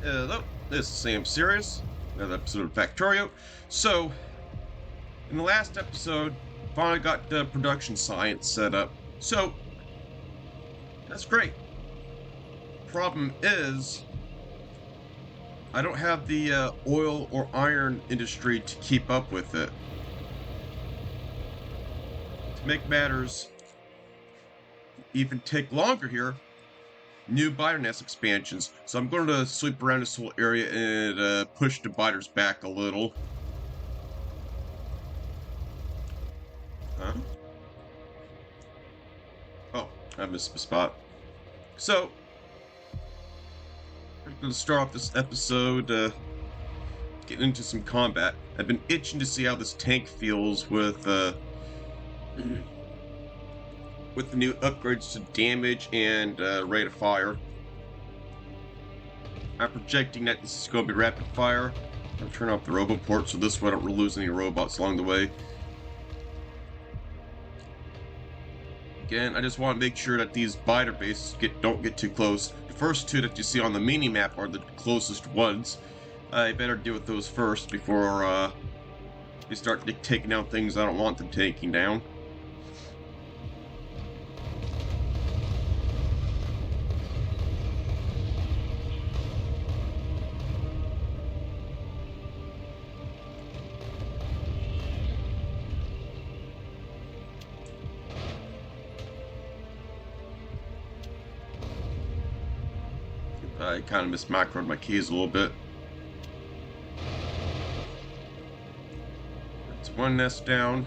Hello, this is Sam Serious, another episode of Factorio. So, in the last episode, finally got the production science set up. So, that's great. Problem is, I don't have the oil or iron industry to keep up with it. To make matters even take longer here, new biter expansions. So I'm going to sweep around this whole area and push the biters back a little. Huh? Oh, I missed the spot. So, I'm going to start off this episode getting into some combat. I've been itching to see how this tank feels with the new upgrades to damage and rate of fire. I'm projecting that this is going to be rapid fire. I'll turn off the robo port so this way I don't lose any robots along the way. Again, I just want to make sure that these biter bases don't get too close. The first two that you see on the mini map are the closest ones. I better deal with those first before they start taking down things I don't want them taking down. I kind of mismicroed my keys a little bit. That's one nest down.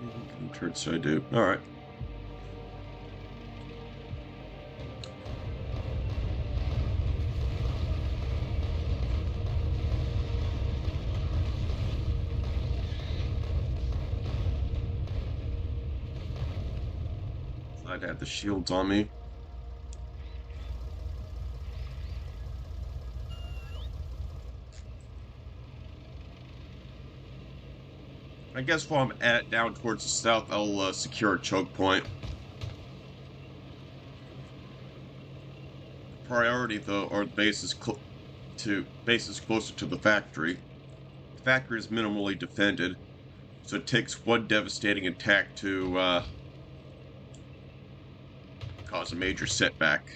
What kind of turd should I do? Alright. I'd have the shields on me. I guess while I'm at it down towards the south, I'll secure a choke point. Priority though are bases closer to the factory. The factory is minimally defended, so it takes one devastating attack to cause a major setback.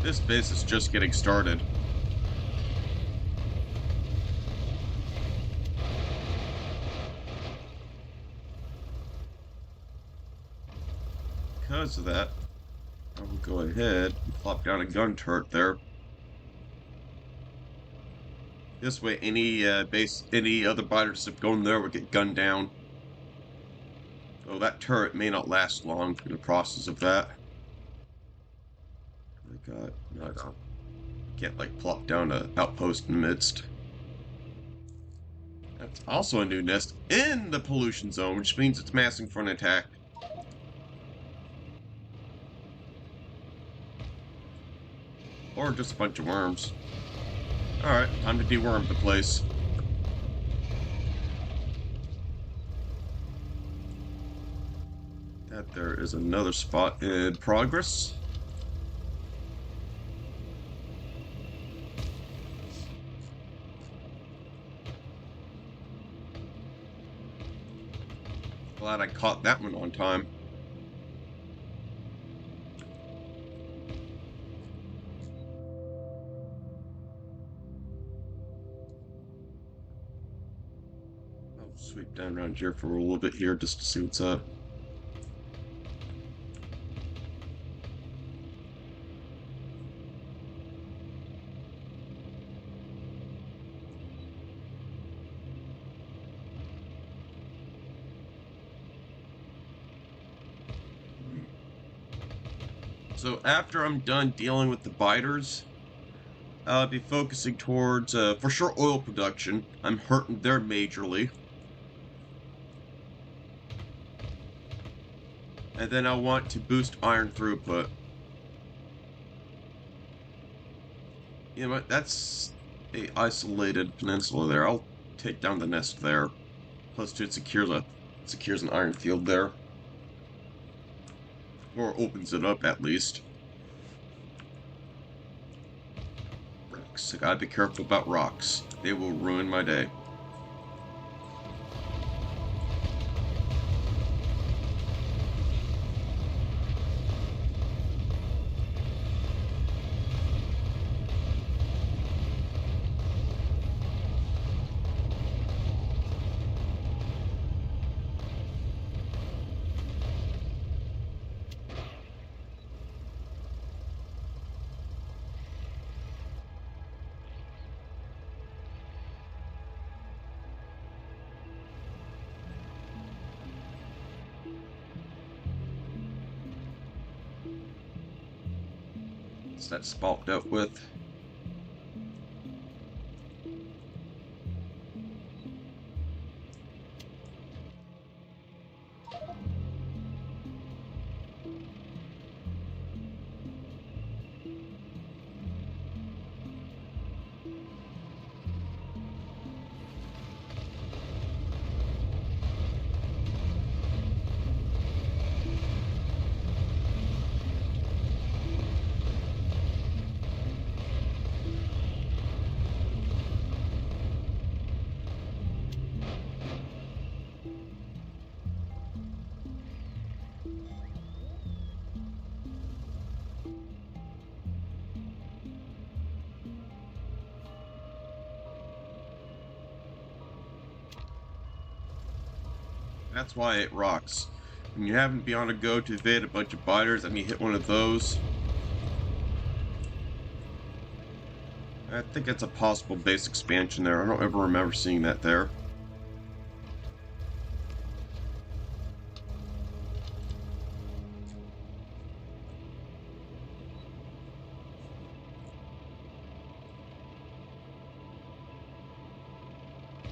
This base is just getting started. Because of that, I will go ahead and plop down a gun turret there. This way, any other biters that go in there will get gunned down. Oh, that turret may not last long in the process of that. I got no, I can't like plop down an outpost in the midst. That's also a new nest in the pollution zone, which means it's massing for an attack. Or just a bunch of worms. Alright, time to deworm the place. That there is another spot in progress. Glad I caught that one on time. I'll sweep down around here for a little bit here just to see what's up. So after I'm done dealing with the biters, I'll be focusing towards, for sure, oil production. I'm hurting there majorly. And then I want to boost iron throughput. You know what? That's a isolated peninsula there. I'll take down the nest there. Plus, it secures a secures an iron field there. Or opens it up, at least. Rocks. I gotta be careful about rocks. They will ruin my day. Is that spot dealt with? That's why it rocks. When you happen to be on a go to evade a bunch of biters and you hit one of those, I think it's a possible base expansion there. I don't ever remember seeing that there.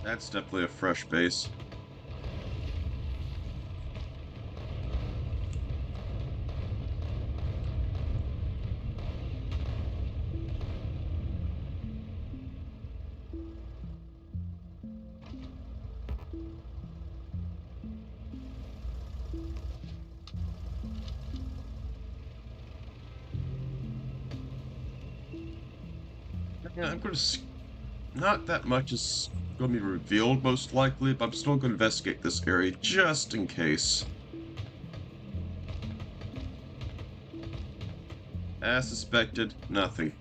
That's definitely a fresh base. Yeah, I'm going to... Not that much is going to be revealed, most likely, but I'm still going to investigate this area just in case. As suspected, nothing.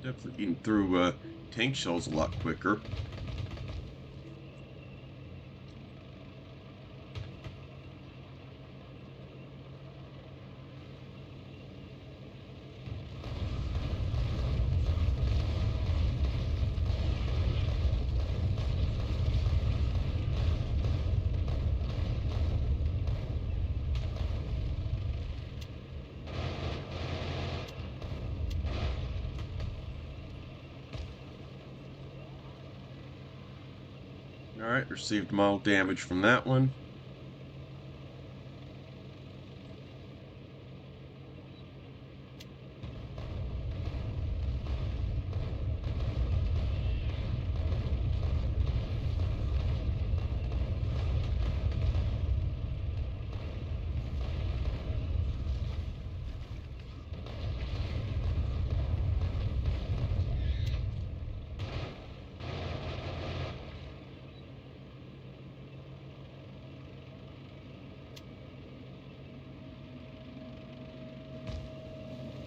Definitely eating through tank shells a lot quicker. Alright, received mild damage from that one.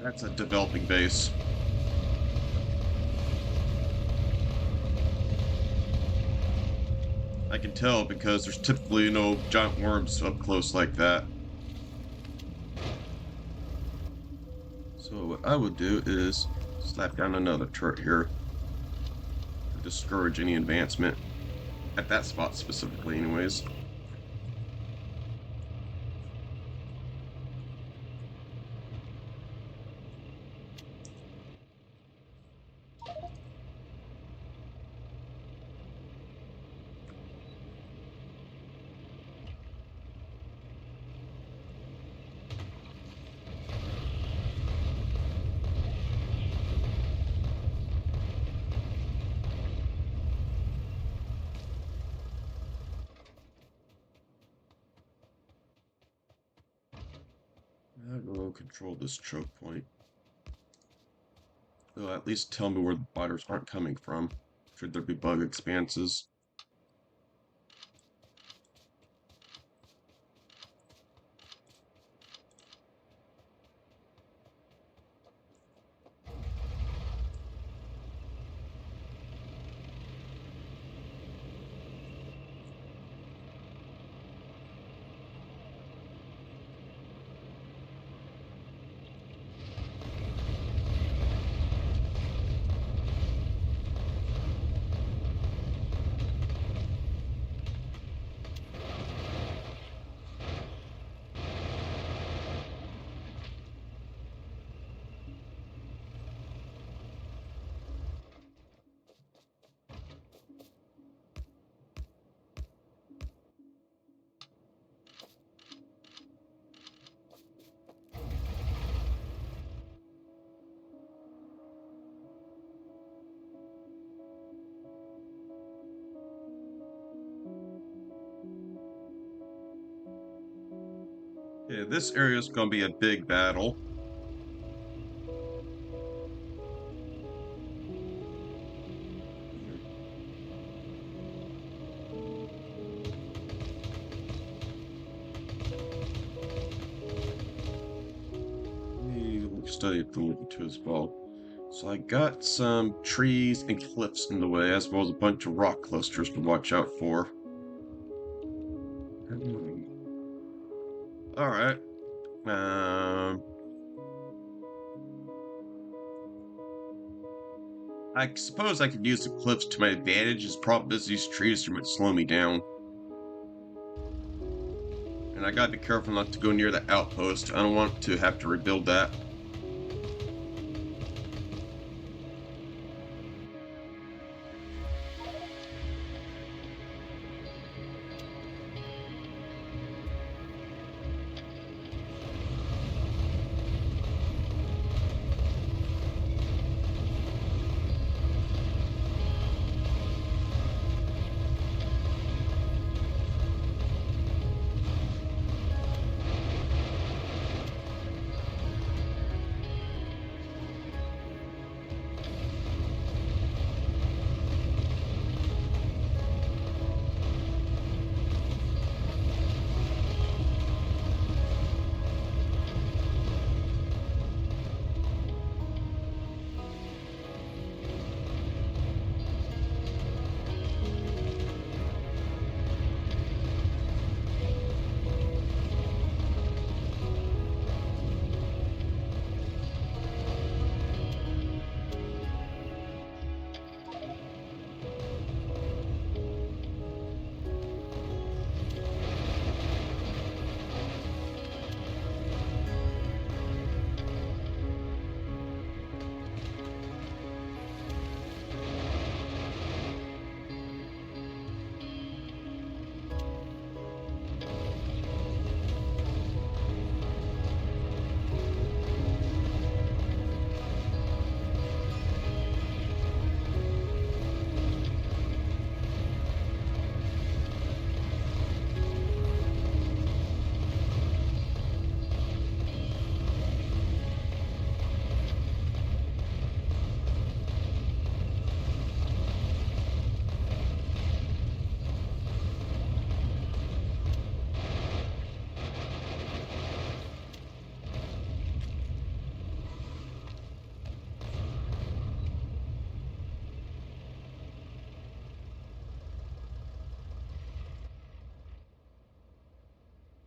That's a developing base. I can tell because there's typically no giant worms up close like that. So what I would do is slap down another turret here to discourage any advancement at that spot specifically anyways. I will control this choke point. They'll at least tell me where the spiders aren't coming from, should there be bug expanses. Yeah, this area is going to be a big battle. Let me study it too as well. So I got some trees and cliffs in the way, as well as a bunch of rock clusters to watch out for. All right. Um, I suppose I could use the cliffs to my advantage. The problem is these trees are going to slow me down. And I gotta be careful not to go near the outpost. I don't want to have to rebuild that.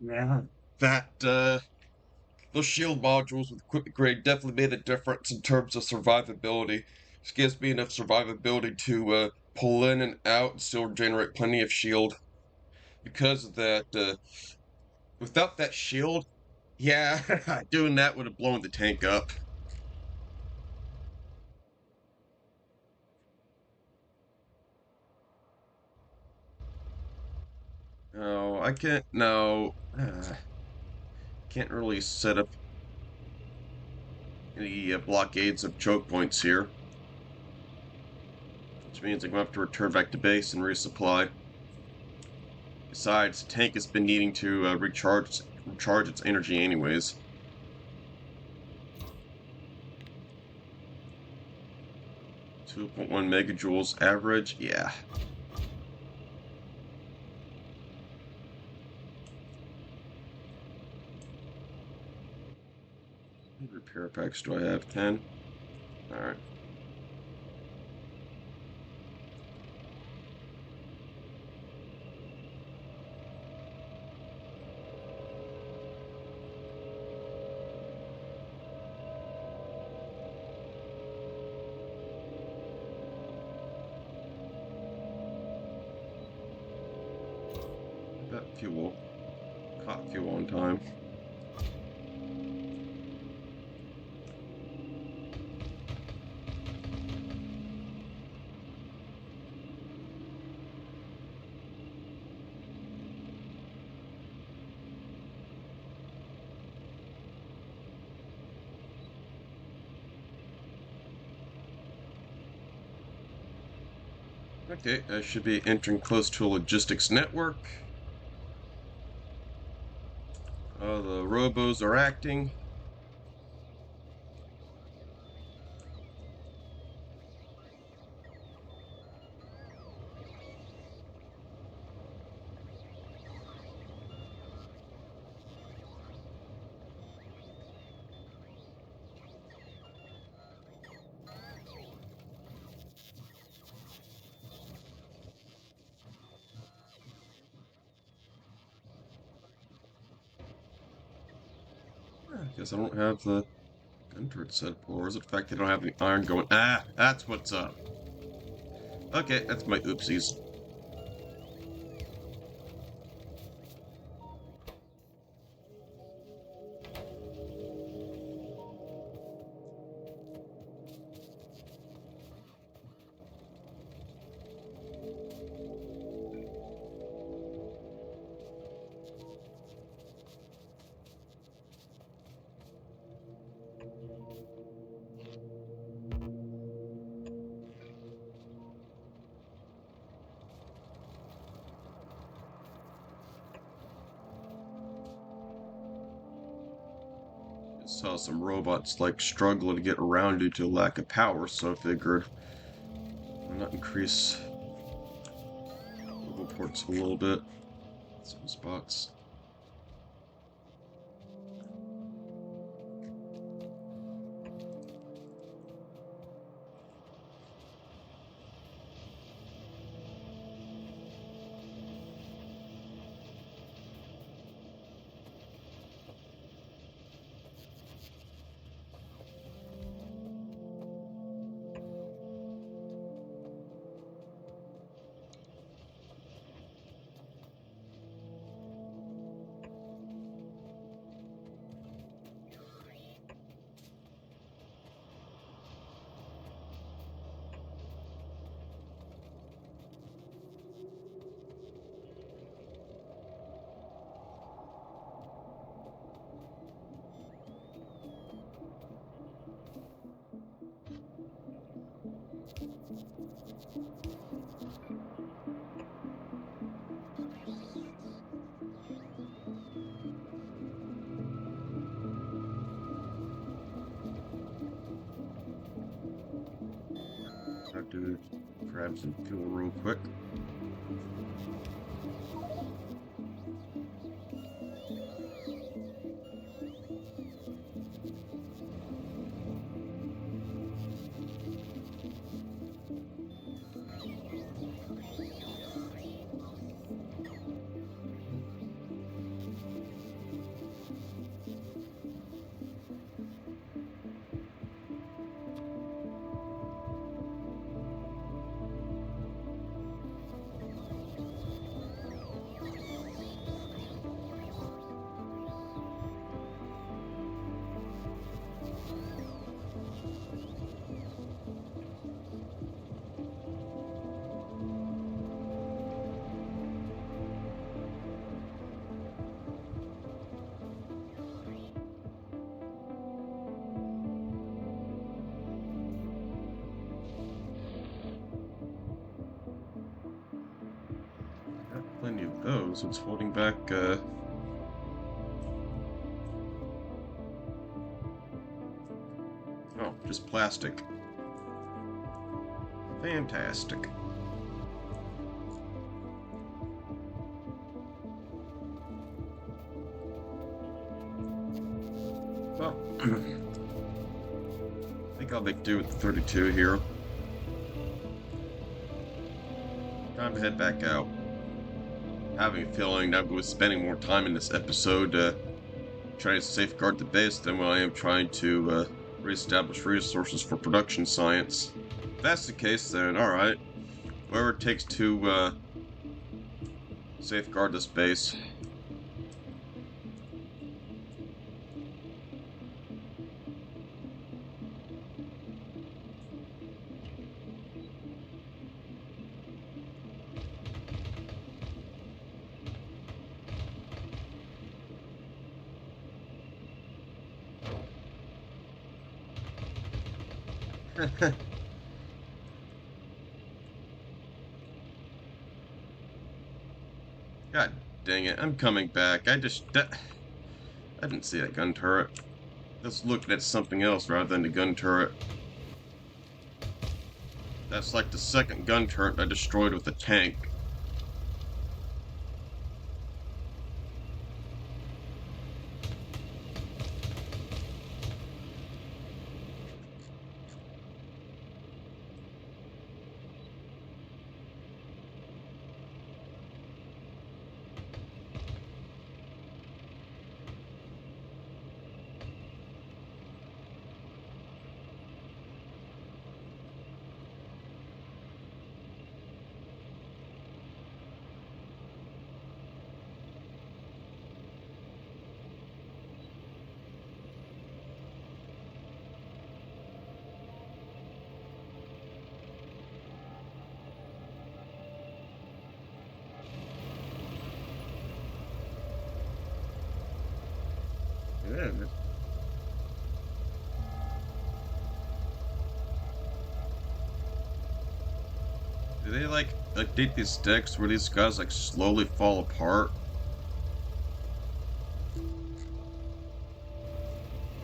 Yeah. Those shield modules with equipment grade definitely made a difference in terms of survivability. This gives me enough survivability to pull in and out and still generate plenty of shield. Because of that, without that shield, yeah, doing that would have blown the tank up. No, I can't. No, can't really set up any blockades of choke points here, which means I'm gonna have to return back to base and resupply. Besides, the tank has been needing to recharge its energy anyways. 2.1 megajoules average. Yeah. How many repair packs do I have? 10. All right. Got fuel. Caught fuel on time. Okay, I should be entering close to a logistics network. The robos are acting. I guess I don't have the gun turret set up, or is it the fact they don't have any iron going? Ah, that's what's up. Okay, that's my oopsies. Saw some robots like struggling to get around due to lack of power, so I figured why not increase robo ports a little bit. Some spots. Have to grab some fuel real quick. Got plenty of those. What's holding back? Oh, just plastic. Fantastic. Well, I think I'll make do with the 32 here. Time to head back out. Having a feeling I'm going to be spending more time in this episode trying to safeguard the base than when I am trying to reestablish resources for production science. If that's the case, then alright. Whatever it takes to safeguard this base. God dang it, I'm coming back. I didn't see that gun turret. Let's look at something else rather than the gun turret. That's like the second gun turret I destroyed with a tank. Yeah. Do they like update these decks where these guys like slowly fall apart?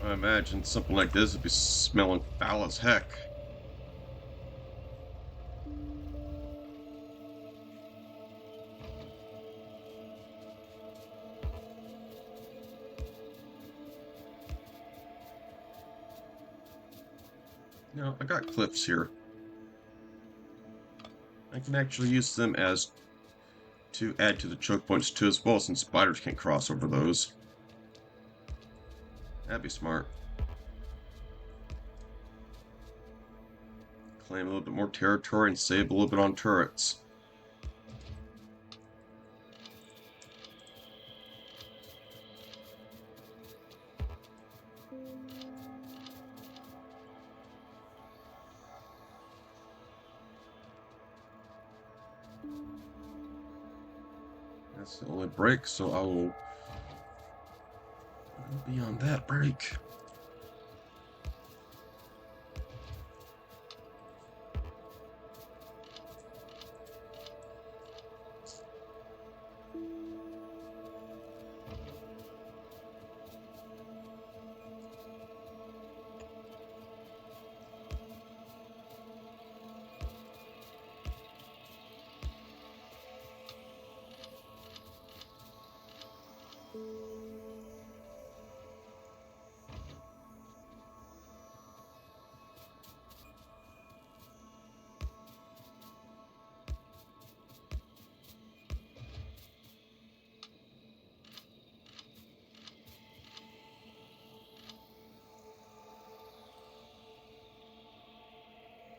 I imagine something like this would be smelling foul as heck. No, I got cliffs here. I can actually use them as to add to the choke points too as well, since spiders can't cross over those. That'd be smart. Claim a little bit more territory and save a little bit on turrets. That's the only break, so I will be on that break.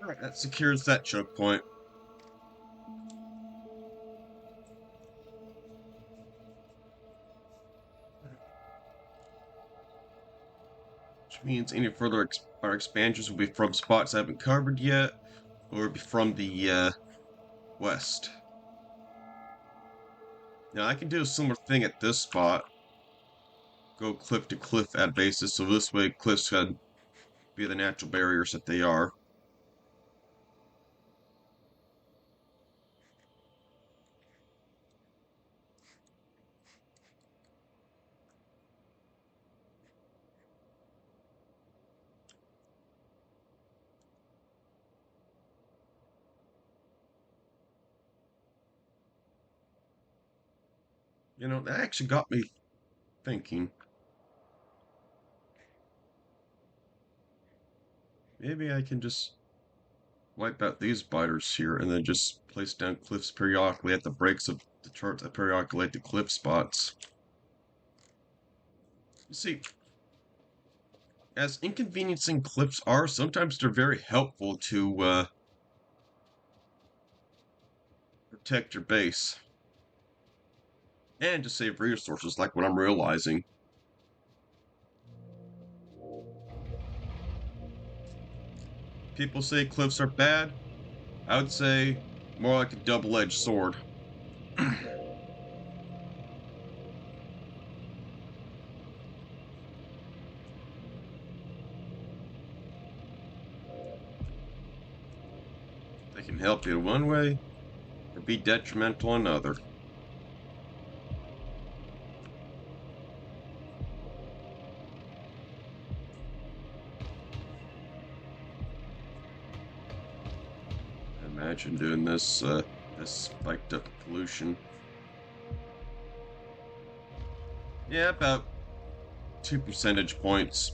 Alright, that secures that choke point. Which means any further our expansions will be from spots I haven't covered yet, or be from the west. Now I can do a similar thing at this spot. Go cliff to cliff at bases, so this way cliffs can be the natural barriers that they are. You know, that actually got me thinking. Maybe I can just wipe out these biters here and then just place down cliffs periodically at the breaks of the charts that periodically at the cliff spots. You see, as inconveniencing cliffs are, sometimes they're very helpful to protect your base and to save resources, like what I'm realizing. People say cliffs are bad. I would say more like a double-edged sword. They can help you in one way or be detrimental in another. Imagine doing this spiked up pollution. Yeah, about 2 percentage points.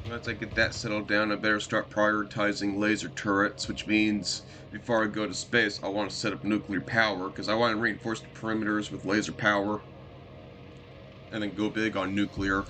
Once I get that settled down, I better start prioritizing laser turrets, which means before I go to space, I want to set up nuclear power, because I want to reinforce the perimeters with laser power, and then go big on nuclear.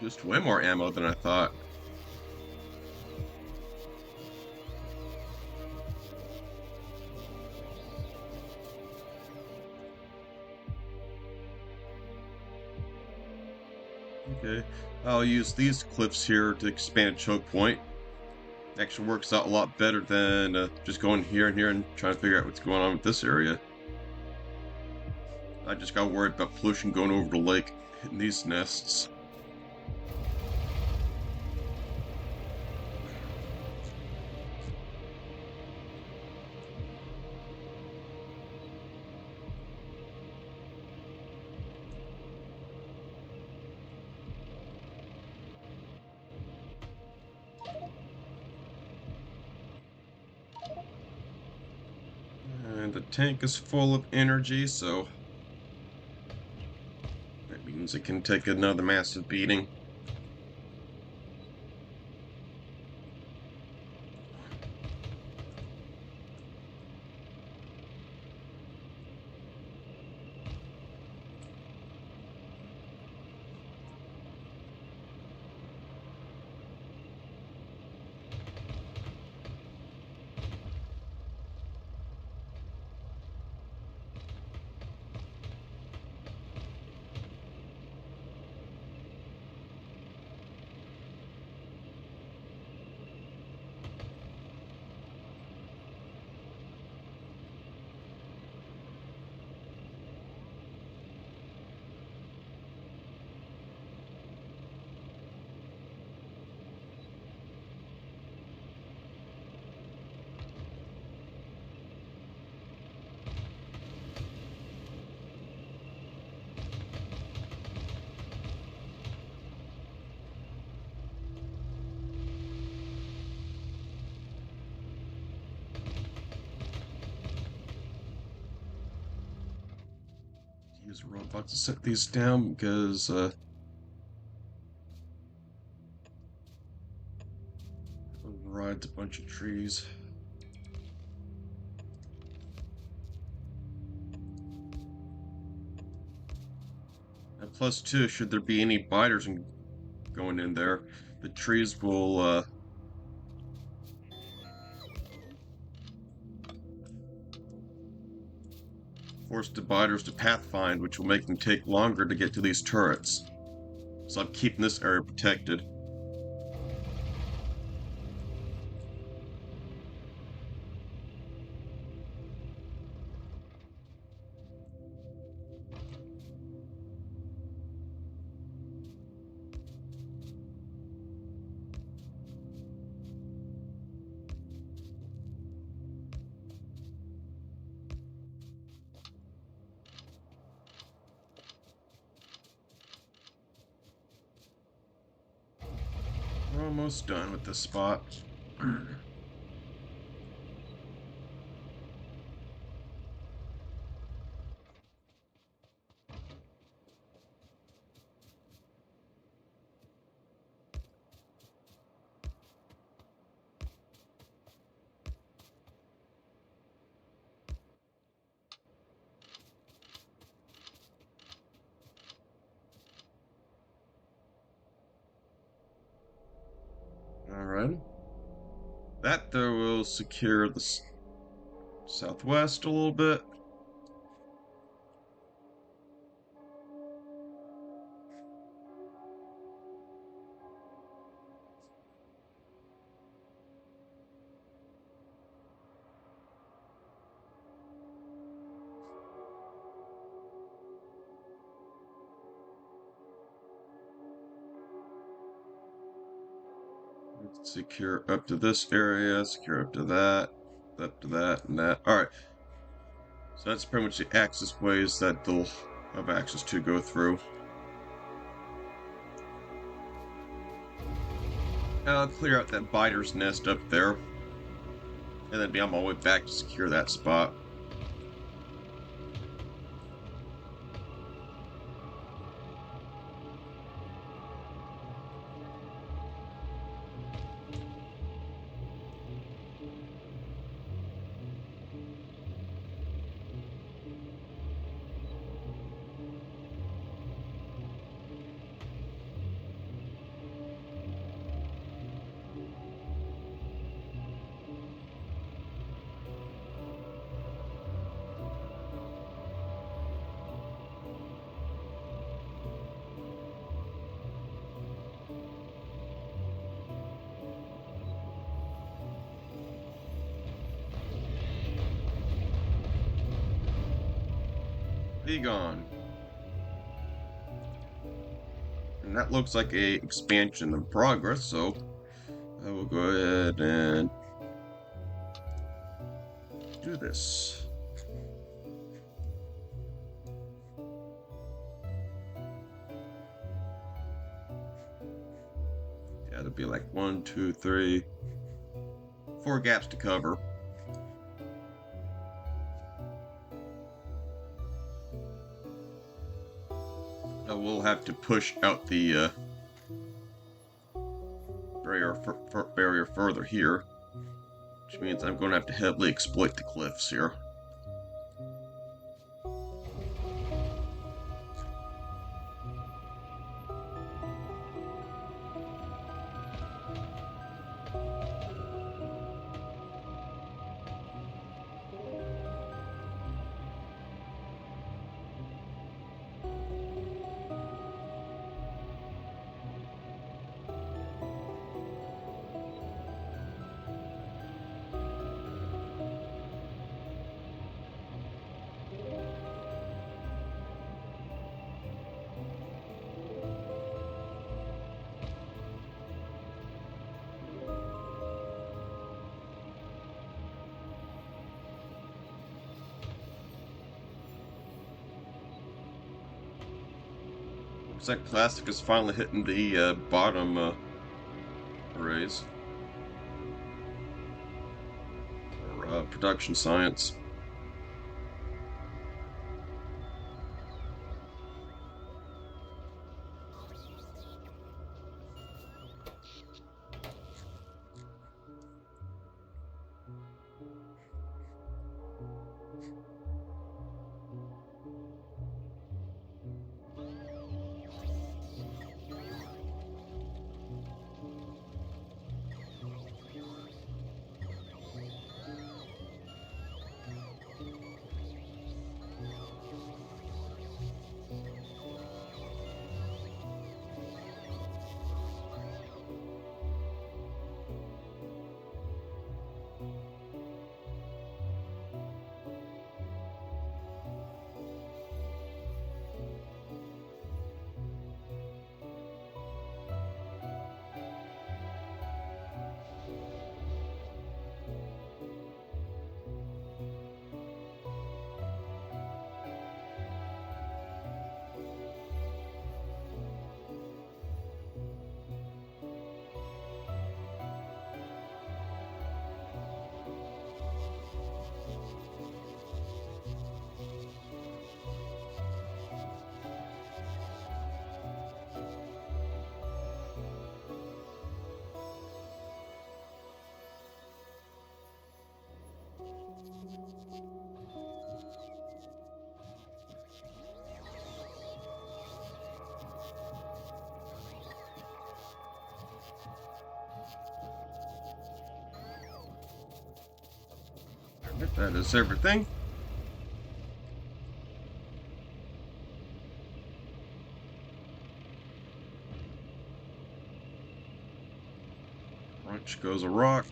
Just way more ammo than I thought. Okay, I'll use these cliffs here to expand choke point. Actually works out a lot better than just going here and here and trying to figure out what's going on with this area. I just got worried about pollution going over the lake, hitting these nests. And the tank is full of energy, so that means it can take another massive beating. Use a robot to set these down because rides a bunch of trees. Plus two, should there be any biters going in there, the trees will force the biters to pathfind, which will make them take longer to get to these turrets. So I'm keeping this area protected. We're almost done with this spot. Alright. That, though, will secure the southwest a little bit. Secure up to this area, secure up to that, and that. Alright. So that's pretty much the access ways that they'll have access to go through. I'll clear out that biter's nest up there, and then be on my way back to secure that spot. Be gone. And that looks like a expansion in progress, so I will go ahead and do this. Yeah, it'll be like 1, 2, 3, 4 gaps to cover. I will have to push out the barrier further here, which means I'm going to have to heavily exploit the cliffs here. Looks like plastic is finally hitting the bottom arrays. Or production science. That is everything. Crunch goes a rock.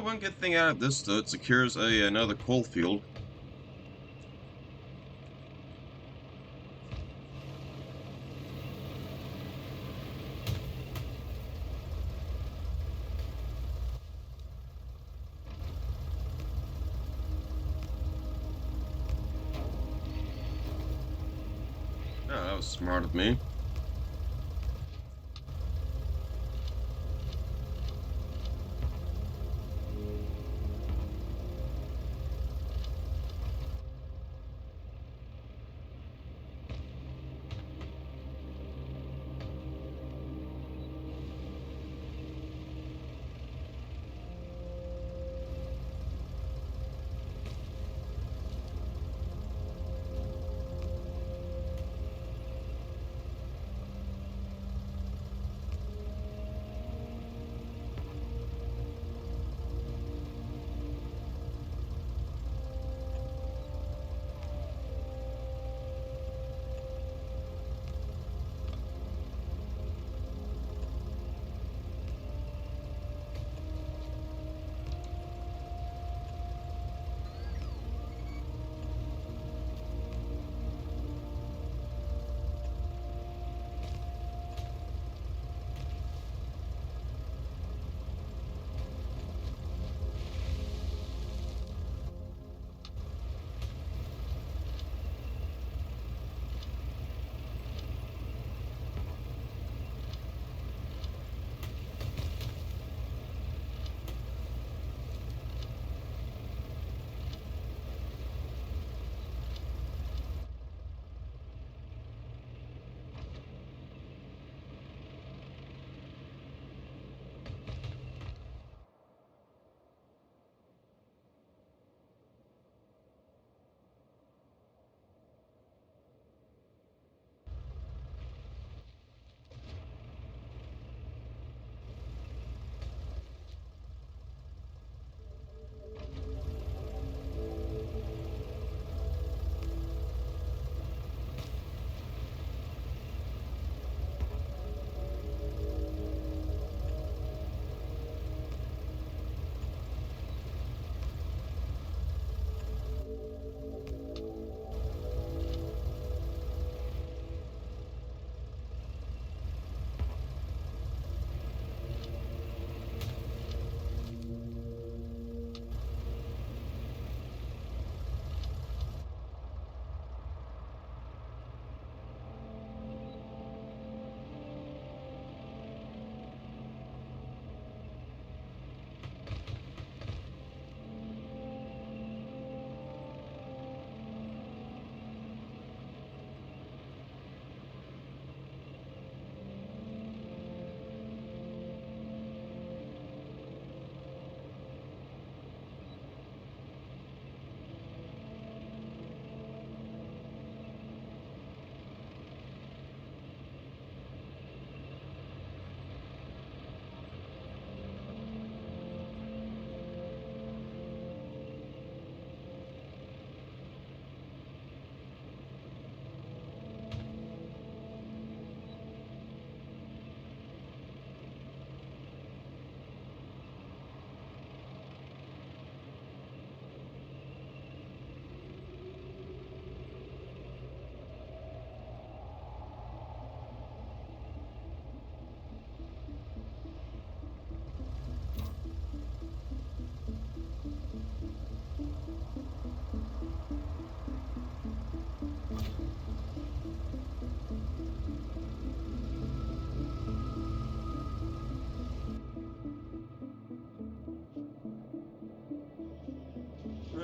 One good thing out of this, though, it secures another coal field. Oh, that was smart of me.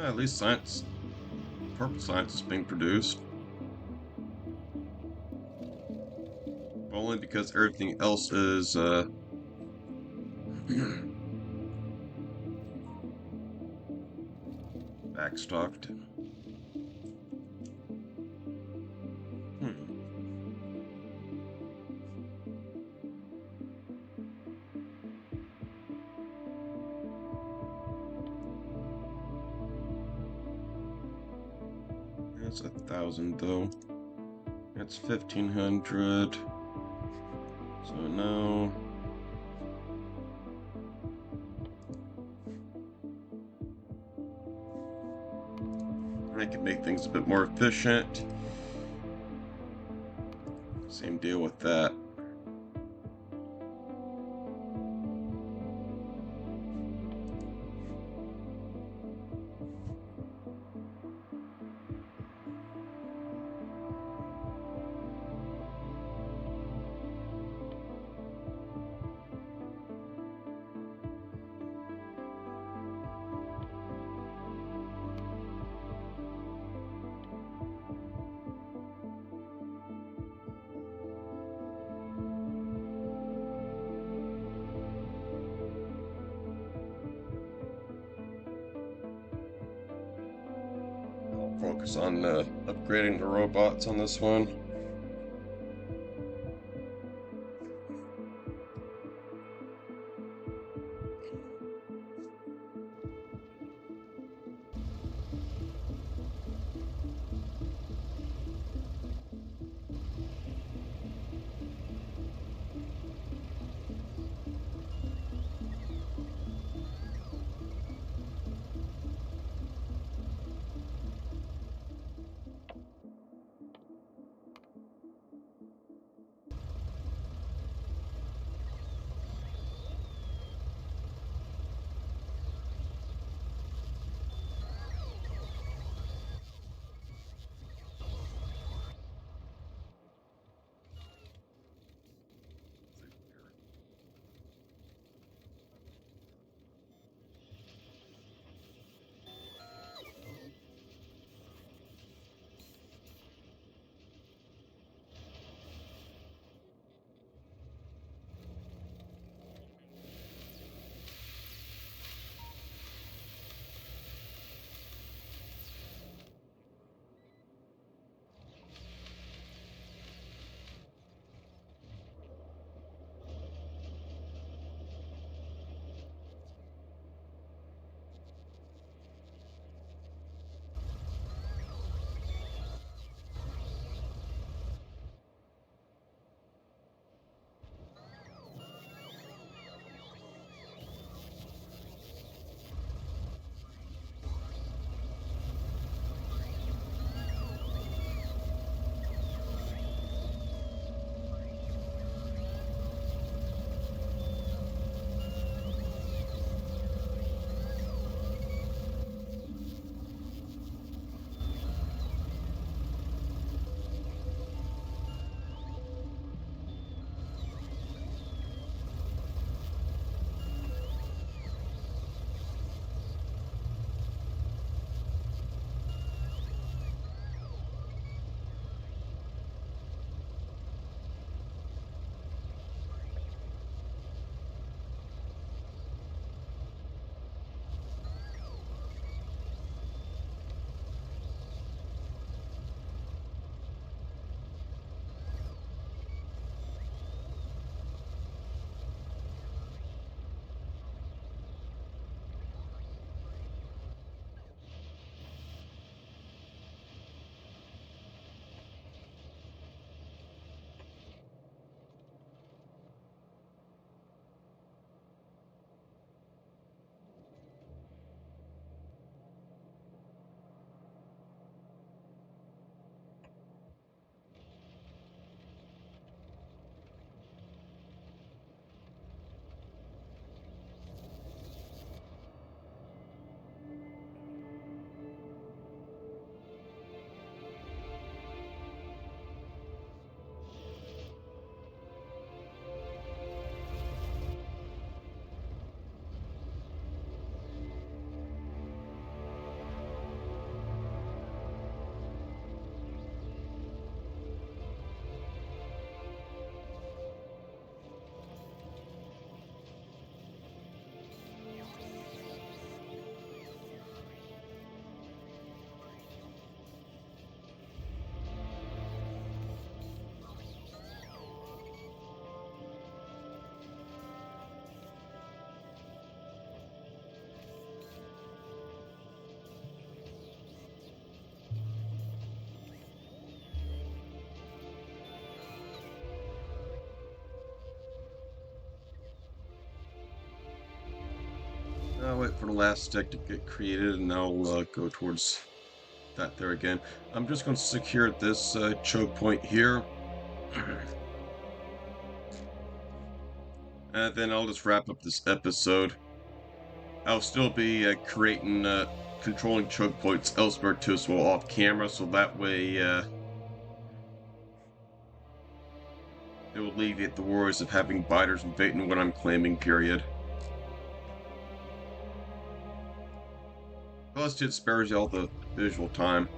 At least science, purple science is being produced. Only because everything else is, backstocked. Hmm. That's 1,000 though. That's 1,500. So no. I can make things a bit more efficient. Same deal with that. I'll focus on upgrading the robots on this one. I'll wait for the last stick to get created, and I'll go towards that there again. I'm just going to secure this choke point here. And then I'll just wrap up this episode. I'll still be creating, controlling choke points elsewhere too, as well off camera, so that way it will alleviate the worries of having biters invading when I'm claiming, period. Plus, it spares you all the visual time.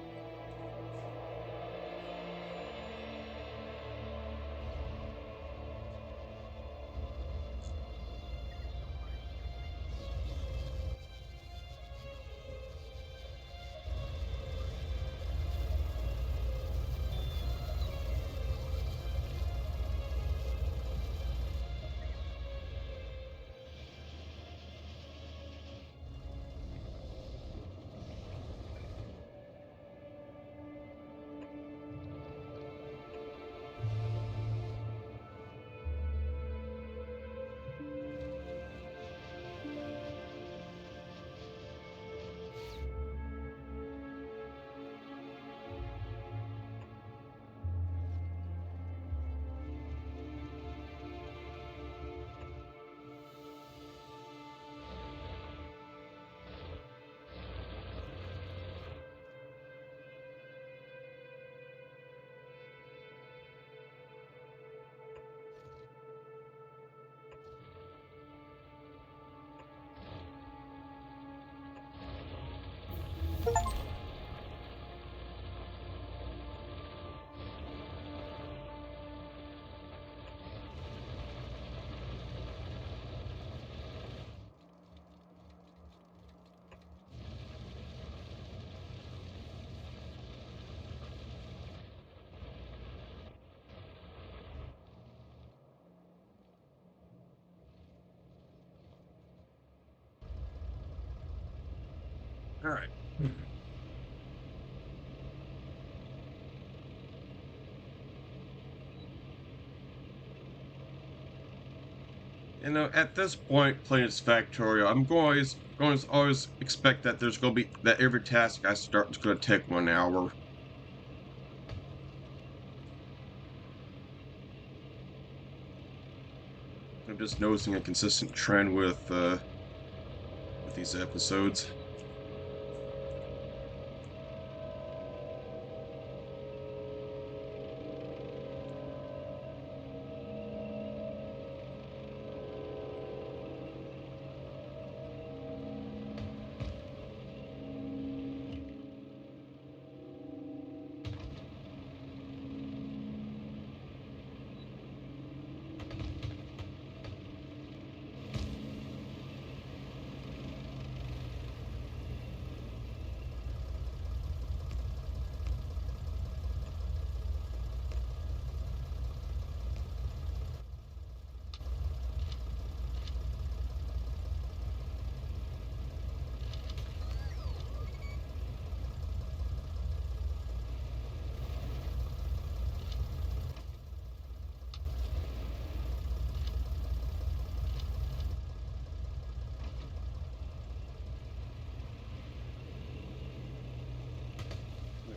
Alright. You know, at this point, playing as Factorio, I'm going to always expect that there's going to be that every task I start is going to take 1 hour. I'm just noticing a consistent trend with these episodes.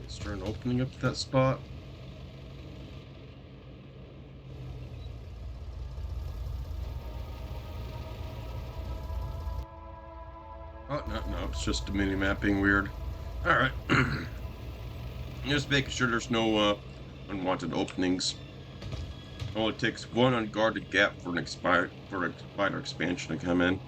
Start opening up to that spot. Oh, no, it's just a mini-map being weird. Alright. Just making sure there's no unwanted openings. It only takes one unguarded gap for an spider expansion to come in.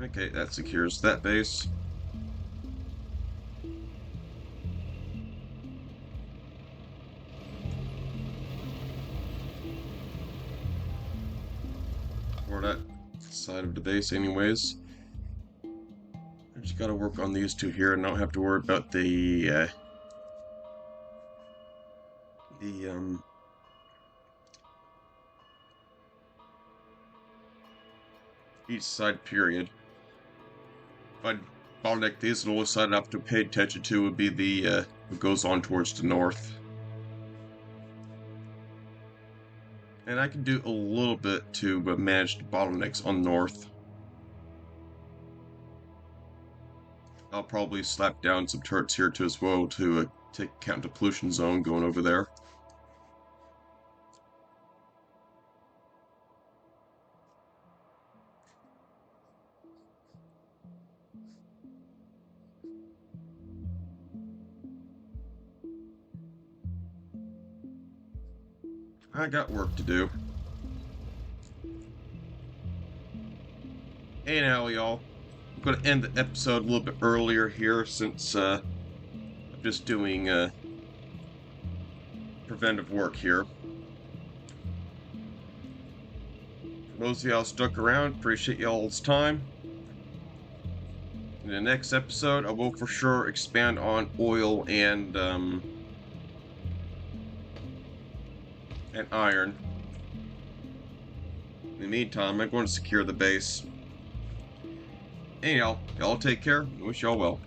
Okay, that secures that base. Or that side of the base anyways. I just gotta work on these two here and not have to worry about the each side period. If I bottleneck these, the only side I have to pay attention to would be the what goes on towards the north. And I can do a little bit to manage the bottlenecks on north. I'll probably slap down some turrets here too as well to take account the pollution zone going over there. I got work to do. Hey now, y'all. I'm going to end the episode a little bit earlier here since I'm just doing preventive work here. For those of y'all stuck around, appreciate y'all's time. In the next episode, I will for sure expand on oil and iron. In the meantime, I'm going to secure the base. Anyhow, y'all take care. I wish y'all well.